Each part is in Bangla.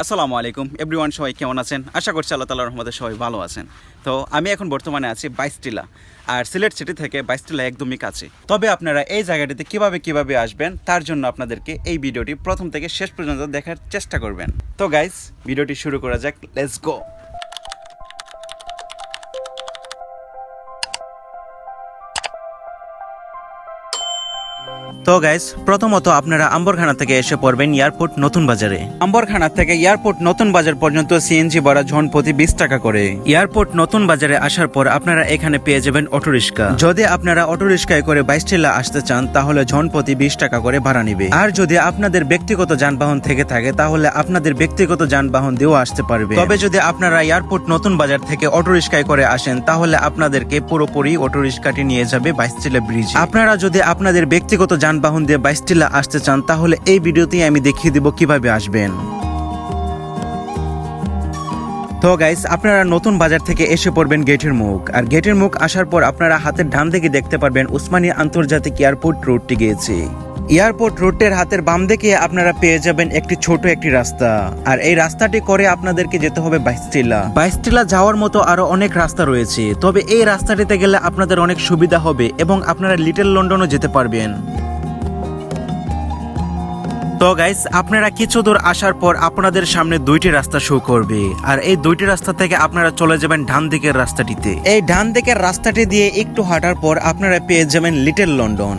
আসসালামু আলাইকুম এভরিওয়ান, সবাই কেমন আছেন? আশা করছি আল্লাহ তাআলার রহমতে সবাই ভালো আছেন। তো আমি এখন বর্তমানে আছি বাইশটিলা, আর সিলেট সিটি থেকে বাইশটিলা একদমই কাছে। তবে আপনারা এই জায়গাটিতে কিভাবে আসবেন তার জন্য আপনাদেরকে এই ভিডিওটি প্রথম থেকে শেষ পর্যন্ত দেখার চেষ্টা করবেন। তো গাইস, ভিডিওটি শুরু করা যাক, লেটস গো। তো গাইস, প্রথমত আপনারা আম্বরখানা থেকে এসে পড়বেন এয়ারপোর্ট নতুন বাজারে। আম্বরখানা থেকে এয়ারপোর্ট নতুন বাজার পর্যন্ত সিএনজি ভাড়া জনপ্রতি 20 টাকা করে। এয়ারপোর্ট নতুন বাজারে আসার পর আপনারা এখানে পেয়ে যাবেন অটোরিক্সা। যদি আপনারা অটোরিক্সায় করে বাইশটিলা আসতে চান তাহলে জনপ্রতি 20 টাকা করে ভাড়া নিবে। আর যদি আপনাদের ব্যক্তিগত যানবাহন থেকে থাকে তাহলে আপনাদের ব্যক্তিগত যানবাহন দিয়েও আসতে পারবে। তবে যদি আপনারা এয়ারপোর্ট নতুন বাজার থেকে অটোরিক্সায় করে আসেন তাহলে আপনাদেরকে পুরোপুরি অটোরিক্সাটি নিয়ে যাবে বাইশটিলা ব্রিজ। আপনারা যদি আপনাদের ব্যক্তিগত যানবাহন দিয়ে বাইশটিলা আসতে চান তাহলে এই ভিডিওতেই আমি দেখিয়ে দিব কিভাবে আসবেন। তো গাইস, আপনারা নতুন বাজার থেকে এসে পড়বেন গেটের মুখ। আর গেটের মুখ আসার পর আপনারা হাতের ডান দিকে দেখতে পারবেন উসমানী আন্তর্জাতিক এয়ারপোর্ট রোডটি গিয়েছে। এয়ারপোর্ট রোডের হাতের বাম দিকে আপনারা পেয়ে যাবেন একটি ছোট একটি রাস্তা। আর এই রাস্তাটি করে আপনাদেরকে যেতে হবে বাইশটিলা। বাইশটিলা যাওয়ার মতো আরো অনেক রাস্তা রয়েছে, তবে এই রাস্তাটিতে গেলে আপনাদের অনেক সুবিধা হবে এবং আপনারা লিটল লন্ডনও যেতে পারবেন। তো গাইস, আপনারা কিছু দূর আসার পর আপনাদের সামনে দুইটি রাস্তা শো করবে। আর এই দুইটি রাস্তা থেকে আপনারা চলে যাবেন ডান দিকের রাস্তাটিতে। এই ডান দিকের রাস্তাটি দিয়ে একটু হাঁটার পর আপনারা পেয়ে যাবেন লিটল লন্ডন।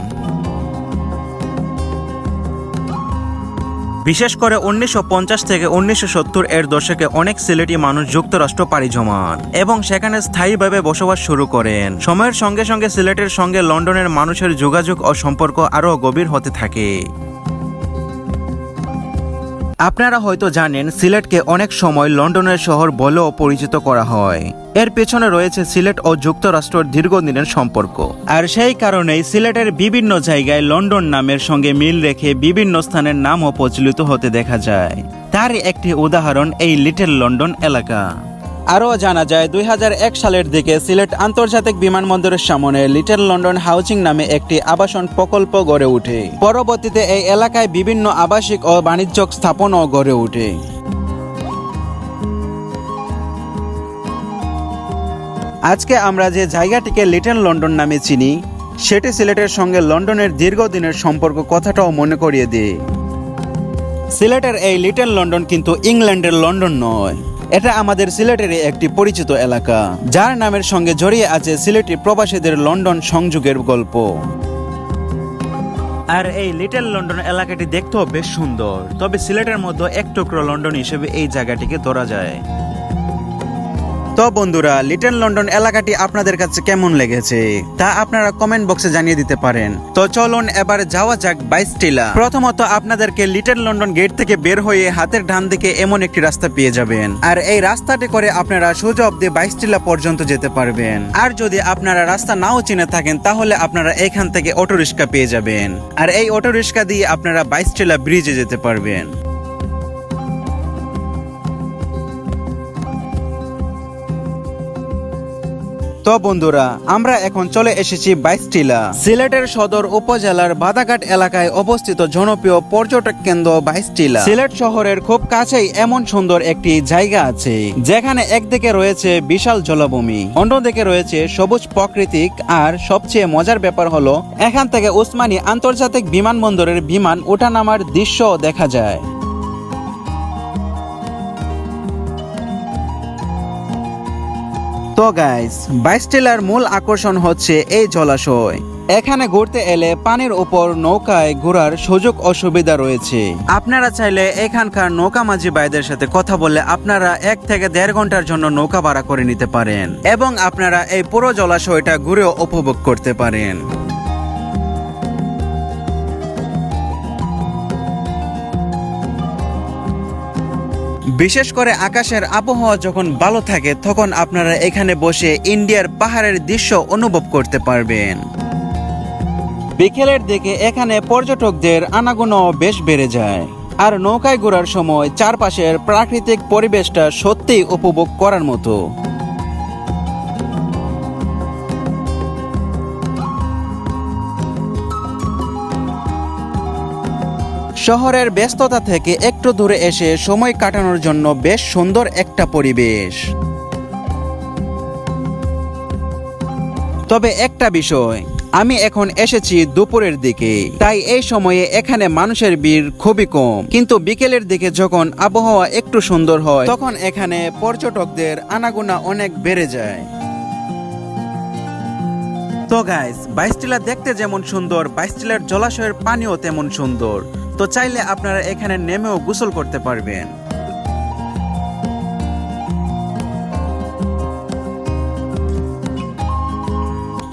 বিশেষ করে 1950 থেকে 1970 এর দশকে অনেক সিলেটি মানুষ যুক্তরাষ্ট্র পাড়ি জমান এবং সেখানে স্থায়ীভাবে বসবাস শুরু করেন। সময়ের সঙ্গে সঙ্গে সিলেটের সঙ্গে লন্ডনের মানুষের যোগাযোগ ও সম্পর্ক আরও গভীর হতে থাকে। আপনারা হয়তো জানেন সিলেটকে অনেক সময় লন্ডনের শহর বলেও পরিচিত করা হয়। এর পেছনে রয়েছে সিলেট ও যুক্তরাষ্ট্রের দীর্ঘদিনের সম্পর্ক। আর সেই কারণেই সিলেটের বিভিন্ন জায়গায় লন্ডন নামের সঙ্গে মিল রেখে বিভিন্ন স্থানের নামও প্রচলিত হতে দেখা যায়। তার একটি উদাহরণ এই লিটল লন্ডন এলাকা। আরও জানা যায় 2001 সালের দিকে সিলেট আন্তর্জাতিক বিমানবন্দরের সামনে লিটল লন্ডন হাউজিং নামে একটি আবাসন প্রকল্প গড়ে ওঠে। পরবর্তীতে এই এলাকায় বিভিন্ন আবাসিক ও বাণিজ্যিক স্থাপনাও গড়ে ওঠে। আজকে আমরা যে জায়গাটিকে লিটল লন্ডন নামে চিনি সেটি সিলেটের সঙ্গে লন্ডনের দীর্ঘদিনের সম্পর্ক কথাটাও মনে করিয়ে দেয়। সিলেটের এই লিটল লন্ডন কিন্তু ইংল্যান্ডের লন্ডন নয়, এটা আমাদের সিলেটের একটি পরিচিত এলাকা যার নামের সঙ্গে জড়িয়ে আছে সিলেটি প্রবাসীদের লন্ডন সংযোগের গল্প। আর এই লিটল লন্ডন এলাকাটি দেখতেও বেশ সুন্দর, তবে সিলেটের মধ্যে এক টুকরো লন্ডন হিসেবে এই জায়গাটিকে ধরা যায়। তো বন্ধুরা, লিটল লন্ডন এলাকাটি আপনাদের কাছে কেমন লেগেছে তা আপনারা কমেন্ট বক্সে জানিয়ে দিতে পারেন। তো চলুন এবার যাওয়া যাক বাইশটিলা। প্রথমত আপনাদেরকে লিটল লন্ডন গেট থেকে বের হয়ে হাতের ডান দিকে এমন একটি রাস্তা পেয়ে যাবেন। আর এই রাস্তাটি করে আপনারা সোজা অব্দি বাইশটিলা পর্যন্ত যেতে পারবেন। আর যদি আপনারা রাস্তা নাও চিনে থাকেন তাহলে আপনারা এখান থেকে অটোরিক্সা পেয়ে যাবেন। আর এই অটোরিক্সা দিয়ে আপনারা বাইশটিলা ব্রিজে যেতে পারবেন। তো বন্ধুরা, আমরা এখন চলে এসেছি বাইশটিলা। সিলেটের সদর উপজেলার বাদাঘাট এলাকায় অবস্থিত জনপ্রিয় পর্যটক কেন্দ্র বাইশটিলা। সিলেট শহরের খুব কাছেই এমন সুন্দর একটি জায়গা আছে যেখানে একদিকে রয়েছে বিশাল জলাভূমি, অন্যদিকে রয়েছে সবুজ প্রাকৃতিক। আর সবচেয়ে মজার ব্যাপার হলো এখান থেকে উসমানী আন্তর্জাতিক বিমানবন্দরের বিমান ওঠানামার দৃশ্য দেখা যায়। তো গাইস, বাইশটিলার মূল আকর্ষণ হচ্ছে এই জলাশয়। এখানে ঘুরতে এলে পানির উপর নৌকায় ঘোরার সুযোগ ও সুবিধা রয়েছে। আপনারা চাইলে এখানকার নৌকা মাঝি ভাইদের সাথে কথা বলে আপনারা 1 থেকে 1.5 ঘন্টার জন্য নৌকা ভাড়া করে নিতে পারেন এবং আপনারা এই পুরো জলাশয়টা ঘুরেও উপভোগ করতে পারেন। বিশেষ করে আকাশের আবহাওয়া যখন ভালো থাকে তখন আপনারা এখানে বসে ইন্ডিয়ার পাহাড়ের দৃশ্য অনুভব করতে পারবেন। বিকেলের দিকে এখানে পর্যটকদের আনাগোনা বেশ বেড়ে যায়। আর নৌকায় ঘোরার সময় চারপাশের প্রাকৃতিক পরিবেশটা সত্যিই উপভোগ করার মতো। শহরের ব্যস্ততা থেকে একটু দূরে এসে সময় কাটানোর জন্য বেশ সুন্দর একটা পরিবেশ। তবে একটা বিষয়, আমি এখন এসেছি দুপুরের দিকে, তাই এই সময়ে এখানে মানুষের ভিড় খুবই কম। কিন্তু বিকেলের দিকে যখন আবহাওয়া একটু সুন্দর হয় তখন এখানে পর্যটকদের আনাগোনা অনেক বেড়ে যায়। তো গাইস, বাইস্টিলা দেখতে যেমন সুন্দর, বাইস্টিলার জলাশয়ের পানিও তেমন সুন্দর। তো চাইলে আপনারা এখানে নেমেও গোসল করতে পারবেন।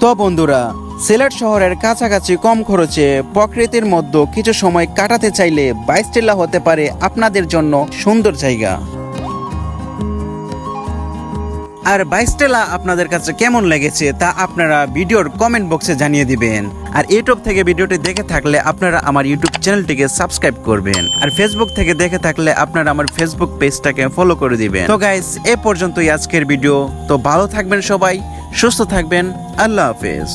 তো বন্ধুরা, সিলেট শহরের কাছাকাছি কম খরচে প্রকৃতির মধ্যে কিছু সময় কাটাতে চাইলে বাইস্টিলা হতে পারে আপনাদের জন্য সুন্দর জায়গা। আর বাইস্টিলা আপনাদের কাছে কেমন লেগেছে তা আপনারা ভিডিওর কমেন্ট বক্সে জানিয়ে দিবেন। আর ইউটিউব থেকে ভিডিওটি দেখে থাকলে আপনারা আমার ইউটিউব চ্যানেলটিকে সাবস্ক্রাইব করবেন। আর ফেসবুক থেকে দেখে থাকলে আপনারা আমার ফেসবুক পেজটাকে ফলো করে দিবেন। তো গাইস, এ পর্যন্তই আজকের ভিডিও। তো ভালো থাকবেন সবাই, সুস্থ থাকবেন। আল্লাহ হাফেজ।